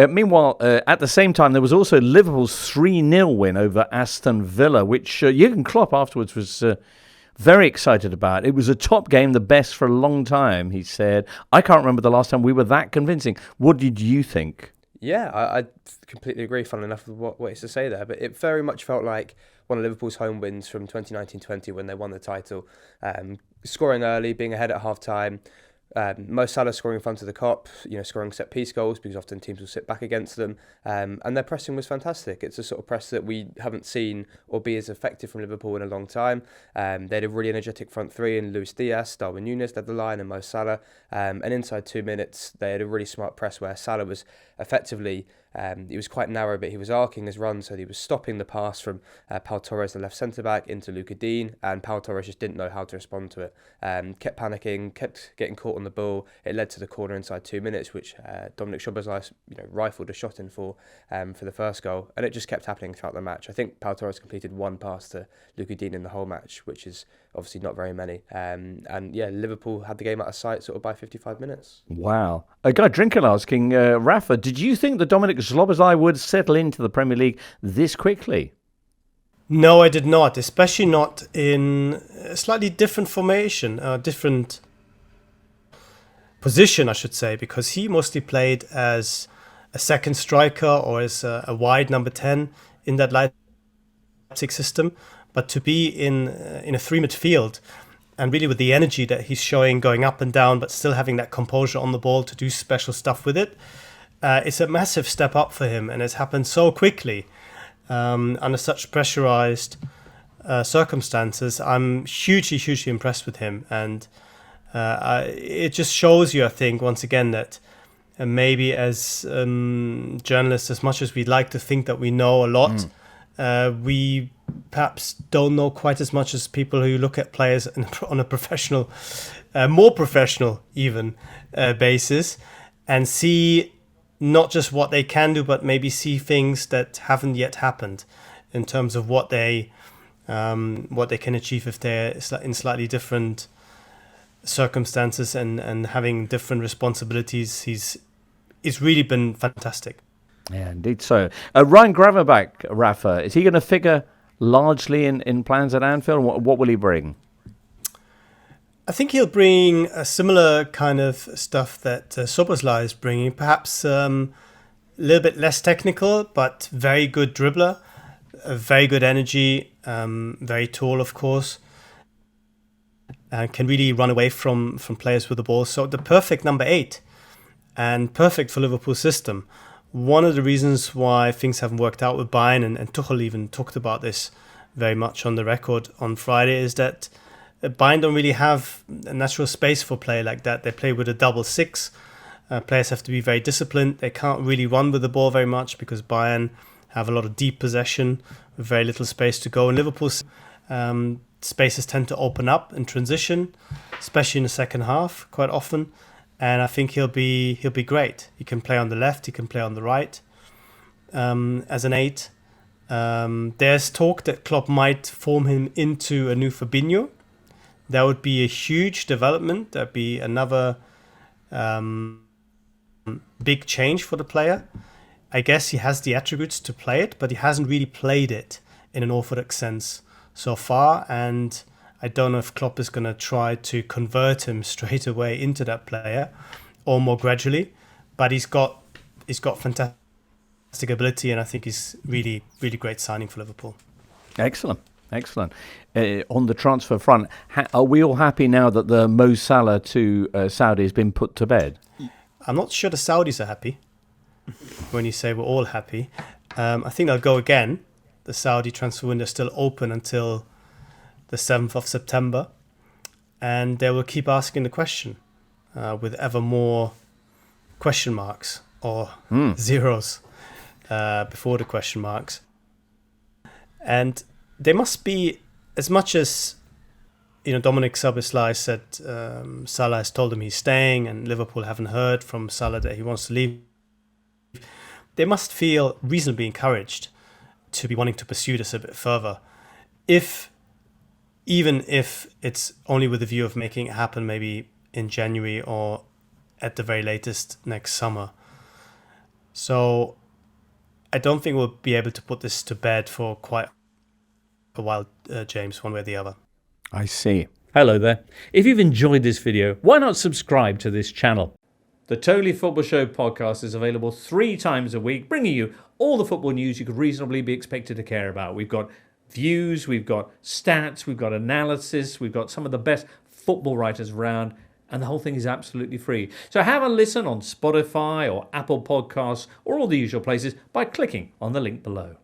Meanwhile, at the same time, there was also Liverpool's 3-0 win over Aston Villa, which Jurgen Klopp afterwards was very excited about. It was a top game, the best for a long time, he said. I can't remember the last time we were that convincing. What did you think? Yeah, I completely agree, funnily enough, with what is to say there. But it very much felt like one of Liverpool's home wins from 2019-20 when they won the title. Scoring early, being ahead at half-time. Mo Salah scoring in front of the Kop, scoring set-piece goals because often teams will sit back against them. And their pressing was fantastic. It's a sort of press that we haven't seen or be as effective from Liverpool in a long time. They had a really energetic front three in Luis Diaz, Darwin Núñez led the line and Mo Salah. And inside 2 minutes, they had a really smart press where Salah was effectively... he was quite narrow, but he was arcing his run, so he was stopping the pass from Pau Torres, the left centre-back, into Luca Dean, and Pau Torres just didn't know how to respond to it. Kept panicking, kept getting caught on the ball. It led to the corner inside 2 minutes, which Dominik Szoboszlai rifled a shot in for the first goal, and it just kept happening throughout the match. I think Pau Torres completed one pass to Luca Dean in the whole match, which is obviously not very many. And yeah, Liverpool had the game out of sight sort of by 55 minutes. Wow. A guy drinking asking, Rafa, did you think that Dominik Szoboszlai would settle into the Premier League this quickly? No, I did not, especially not in a slightly different formation, different position, I should say, because he mostly played as a second striker or as a wide number 10 in that Leipzig system. But to be in a three midfield and really with the energy that he's showing going up and down, but still having that composure on the ball to do special stuff with it, it's a massive step up for him, and it's happened so quickly under such pressurized circumstances. I'm hugely impressed with him, and it just shows you, I think, once again that maybe as journalists, as much as we'd like to think that we know a lot, we perhaps don't know quite as much as people who look at players on a professional, more professional even basis, and see not just what they can do, but maybe see things that haven't yet happened in terms of what they can achieve if they're in slightly different circumstances and having different responsibilities. It's really been fantastic. Yeah, indeed so. Ryan Gravenberch, Rafa, is he going to figure largely in plans at Anfield? What will he bring? I think he'll bring a similar kind of stuff that Szoboszlai is bringing, perhaps a little bit less technical, but very good dribbler, very good energy, very tall, of course, and can really run away from players with the ball. So the perfect number 8 and perfect for Liverpool's system. One of the reasons why things haven't worked out with Bayern, and Tuchel even talked about this very much on the record on Friday, is that Bayern don't really have a natural space for play like that. They play with a double 6. Players have to be very disciplined. They can't really run with the ball very much because Bayern have a lot of deep possession with very little space to go. And Liverpool's spaces tend to open up in transition, especially in the second half quite often. And I think he'll be great. He can play on the left. He can play on the right as an 8. There's talk that Klopp might form him into a new Fabinho. That would be a huge development. That'd be another big change for the player. I guess he has the attributes to play it, but he hasn't really played it in an orthodox sense so far. And I don't know if Klopp is going to try to convert him straight away into that player or more gradually. But he's got fantastic ability, and I think he's really great signing for Liverpool. Excellent. On the transfer front, are we all happy now that the Mo Salah to Saudi has been put to bed? I'm not sure the Saudis are happy when you say we're all happy. I think they'll go again. The Saudi transfer window is still open until the 7th of September. And they will keep asking the question with ever more question marks or zeros before the question marks. And they must be, as much as Dominik Szoboszlai said Salah has told him he's staying and Liverpool haven't heard from Salah that he wants to leave, they must feel reasonably encouraged to be wanting to pursue this a bit further. Even if it's only with the view of making it happen maybe in January or at the very latest next summer. So I don't think we'll be able to put this to bed for quite a while, James, one way or the other. I see. Hello there. If you've enjoyed this video, why not subscribe to this channel? The Totally Football Show podcast is available 3 times a week, bringing you all the football news you could reasonably be expected to care about. We've got views, we've got stats, we've got analysis, we've got some of the best football writers around, and the whole thing is absolutely free. So have a listen on Spotify or Apple Podcasts or all the usual places by clicking on the link below.